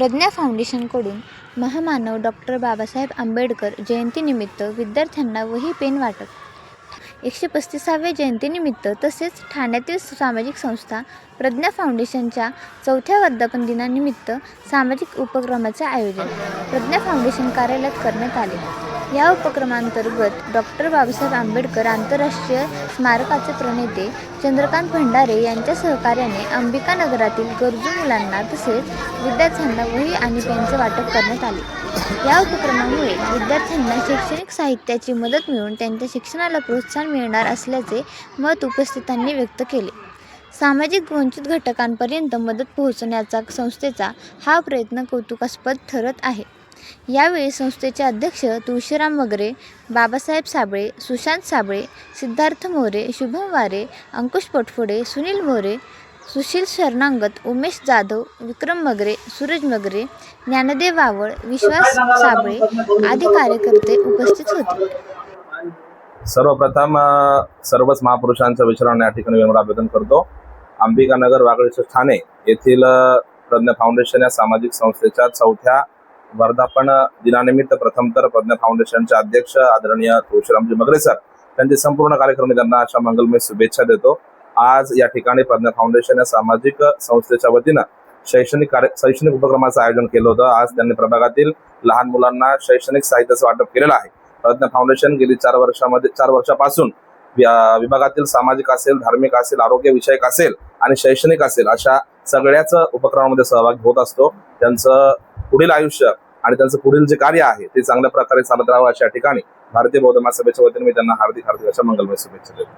प्रज्ञा फाउंडेशनकडून महामानव डॉक्टर बाबासाहेब आंबेडकर जयंतीनिमित्त विद्यार्थ्यांना वही पेन वाटप. 135व्या जयंतीनिमित्त तसेच ठाण्यातील सामाजिक संस्था प्रज्ञा फाउंडेशनच्या 4थ्या वर्धापन दिनानिमित्त सामाजिक उपक्रमाचे आयोजन प्रज्ञा फाउंडेशन कार्यालयात करण्यात आले. या उपक्रमांतर्गत डॉक्टर बाबासाहेब आंबेडकर आंतरराष्ट्रीय स्मारकाचे प्रणेते चंद्रकांत भंडारे यांच्या सहकार्याने अंबिका नगरातील गरजू मुलांना तसेच विद्यार्थ्यांना वही आणि पेनचे वाटप करण्यात आले. या उपक्रमामुळे विद्यार्थ्यांना शैक्षणिक साहित्याची मदत मिळून त्यांच्या शिक्षणाला प्रोत्साहन मिळणार असल्याचे मत उपस्थितांनी व्यक्त केले. सामाजिक वंचित घटकांपर्यंत मदत पोहोचवण्याचा संस्थेचा हा प्रयत्न कौतुकास्पद ठरत आहे. यावेळी संस्थेचे अध्यक्ष तुळशीराम वगरे, बाबासाहेब साबळे, सुशांत साबळे, सिद्धार्थ मोरे, शुभम वारे, अंकुश पटफोडे, सुनील मोरे, सुशील शरणागत, उमेश जाधव, विक्रम मगरे, सूरज मगरे, ज्ञानदेव वावळ, विश्वास साबळे आदी कार्यकर्ते उपस्थित होते. सर्वप्रथम सर्वच महापुरुषांचं विचारांना या ठिकाणी विनम्र अभिवादन करतो. अंबिका नगर वागळे ठाणे येथील प्रज्ञा फाउंडेशन या सामाजिक संस्थेच्या 4थ्या वर्धापन दिनानिमित्त प्रथम तर प्रज्ञा फाउंडेशनचे अध्यक्ष आदरणीय तुळशीरामजी मगरे सर त्यांचे संपूर्ण कार्यक्रम त्यांना अशा मंगलमय शुभेच्छा देतो. आज या ठिकाणी प्रज्ञा फाउंडेशन या सामाजिक संस्थेच्या वतीनं शैक्षणिक उपक्रमाचं आयोजन केलं होतं. आज त्यांनी प्रभागातील लहान मुलांना शैक्षणिक साहित्याचं वाटप केलेलं आहे. प्रज्ञा फाउंडेशन गेली 4 वर्षापासून विभागातील सामाजिक असेल, धार्मिक असेल, आरोग्य विषयक असेल आणि शैक्षणिक असेल अशा सगळ्याच उपक्रमामध्ये सहभागी होत असतो. त्यांचं पुढील आयुष्य आणि त्यांचं पुढील जे कार्य आहे ते चांगल्या प्रकारे चालत राहावं अशा ठिकाणी भारतीय बौद्ध महासभेच्या वतीने मी त्यांना हार्दिक अशा मंगलमय शुभेच्छा देतो.